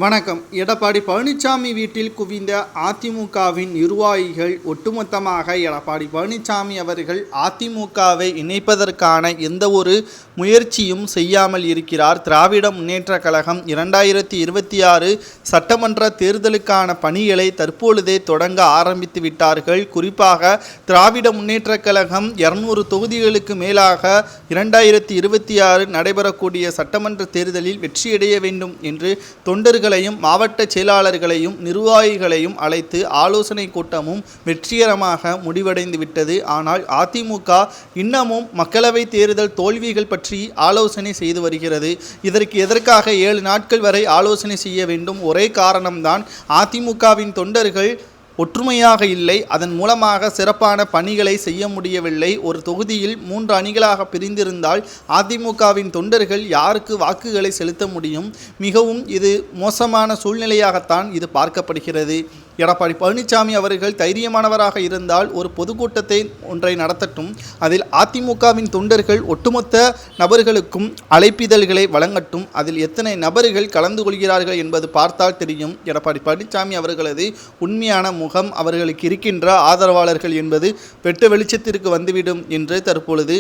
வணக்கம். எடப்பாடி பழனிசாமி வீட்டில் குவிந்த அதிமுகவின் நிர்வாகிகள் ஒட்டுமொத்தமாக எடப்பாடி பழனிசாமி அவர்கள் அதிமுகவை இணைப்பதற்கான எந்த ஒரு முயற்சியும் செய்யாமல் இருக்கிறார். திராவிட முன்னேற்றக் கழகம் 2026 சட்டமன்ற தேர்தலுக்கான பணிகளை தற்பொழுதே தொடங்க ஆரம்பித்து விட்டார்கள். குறிப்பாக திராவிட முன்னேற்றக் கழகம் 200 தொகுதிகளுக்கு மேலாக 2026 நடைபெறக்கூடிய சட்டமன்ற தேர்தலில் வெற்றியடைய வேண்டும் என்று தொண்டர்கள் மாவட்ட செயலாளர்களையும் நிர்வாகிகளையும் அழைத்து ஆலோசனை கூட்டமும் வெற்றிகரமாக முடிவடைந்து விட்டது. ஆனால் அதிமுக இன்னமும் மக்களவை தேர்தல் தோல்விகள் பற்றி ஆலோசனை செய்து வருகிறது. இதற்கு எதற்காக 7 நாட்கள் வரை ஆலோசனை செய்ய வேண்டும்? ஒரே காரணம்தான், அதிமுகவின் தொண்டர்கள் ஒற்றுமையாக இல்லை. அதன் மூலமாக சிறப்பான பணிகளை செய்ய முடியவில்லை. ஒரு தொகுதியில் 3 அணிகளாக பிரிந்திருந்தால் அதிமுகவின் தொண்டர்கள் யாருக்கு வாக்குகளை செலுத்த முடியும்? மிகவும் இது மோசமான சூழ்நிலையாகத்தான் இது பார்க்கப்படுகிறது. எடப்பாடி பழனிசாமி அவர்கள் தைரியமானவராக இருந்தால் ஒரு பொதுக்கூட்டத்தை ஒன்றை நடத்தட்டும். அதில் அதிமுகவின் தொண்டர்கள் ஒட்டுமொத்த நபர்களுக்கும் அழைப்பிதழ்களை வழங்கட்டும். அதில் எத்தனை நபர்கள் கலந்து கொள்கிறார்கள் என்பது பார்த்தால் தெரியும். எடப்பாடி பழனிசாமி அவர்களது உண்மையான முகம், அவர்களுக்கு இருக்கின்ற ஆதரவாளர்கள் என்பது வெட்ட வெளிச்சத்திற்கு வந்துவிடும் என்று தற்பொழுது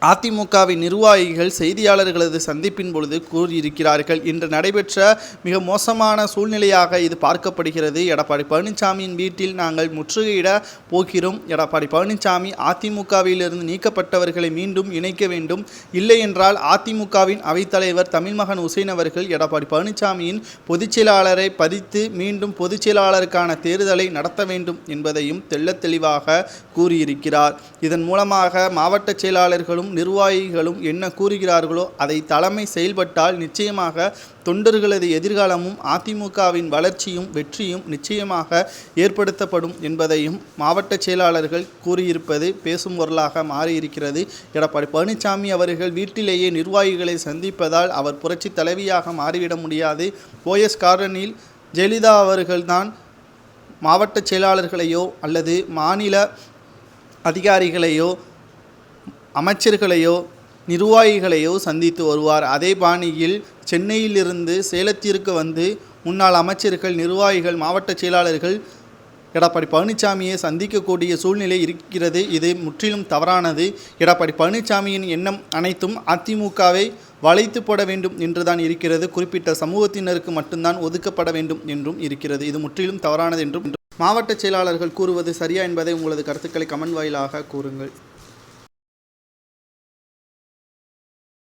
அதிமுகவின் நிர்வாகிகள் செய்தியாளர்களது சந்திப்பின் பொழுது கூறியிருக்கிறார்கள். இன்று நடைபெற்ற மிக மோசமான சூழ்நிலையாக இது பார்க்கப்படுகிறது. எடப்பாடி பழனிசாமியின் வீட்டில் நாங்கள் முற்றுகையிட போகிறோம். எடப்பாடி பழனிசாமி அதிமுகவிலிருந்து நீக்கப்பட்டவர்களை மீண்டும் இணைக்க வேண்டும். இல்லை என்றால் அதிமுகவின் அவைத்தலைவர் தமிழ்மகன் உசேன் அவர்கள் எடப்பாடி பழனிசாமியின் பொதுச்செயலாளரை பறித்து மீண்டும் பொதுச்செயலாளருக்கான தேர்தலை நடத்த வேண்டும் என்பதையும் தெள்ளத் தெளிவாக கூறியிருக்கிறார். இதன் மூலமாக மாவட்ட செயலாளர்களும் நிர்வாகிகளும் என்ன கூறுகிறார்களோ அதை தலைமை செயல்பட்டால் நிச்சயமாக தொண்டர்களது எதிர்காலமும் அதிமுகவின் வளர்ச்சியும் வெற்றியும் நிச்சயமாக ஏற்படுத்தப்படும் என்பதையும் மாவட்ட செயலாளர்கள் கூறியிருப்பது பேசும் பொருளாக மாறியிருக்கிறது. எடப்பாடி பழனிசாமி அவர்கள் வீட்டிலேயே நிர்வாகிகளை சந்திப்பதால் அவர் புரட்சி தலைவியாக மாறிவிட முடியாது. போயஸ் கார்டனில் ஜெயலலிதா அவர்கள்தான் மாவட்ட செயலாளர்களையோ அல்லது மாநில அதிகாரிகளையோ அமைச்சர்களையோ நிர்வாகிகளையோ சந்தித்து வருவார். அதே பாணியில் சென்னையிலிருந்து சேலத்திற்கு வந்து முன்னாள் அமைச்சர்கள், நிர்வாகிகள், மாவட்ட செயலாளர்கள் எடப்பாடி பழனிசாமியை சந்திக்கக்கூடிய சூழ்நிலை இருக்கிறது. இது முற்றிலும் தவறானது. எடப்பாடி பழனிசாமியின் எண்ணம் அனைத்தும் அதிமுகவை வளைத்து போட வேண்டும் என்றுதான் இருக்கிறது. குறிப்பிட்ட சமூகத்தினருக்கு மட்டும்தான் ஒதுக்கப்பட வேண்டும் என்றும் இருக்கிறது. இது முற்றிலும் தவறானது என்றும் மாவட்ட செயலாளர்கள் கூறுவது சரியா என்பதை உங்களது கருத்துக்களை கமெண்ட் வாயிலாக கூறுங்கள்.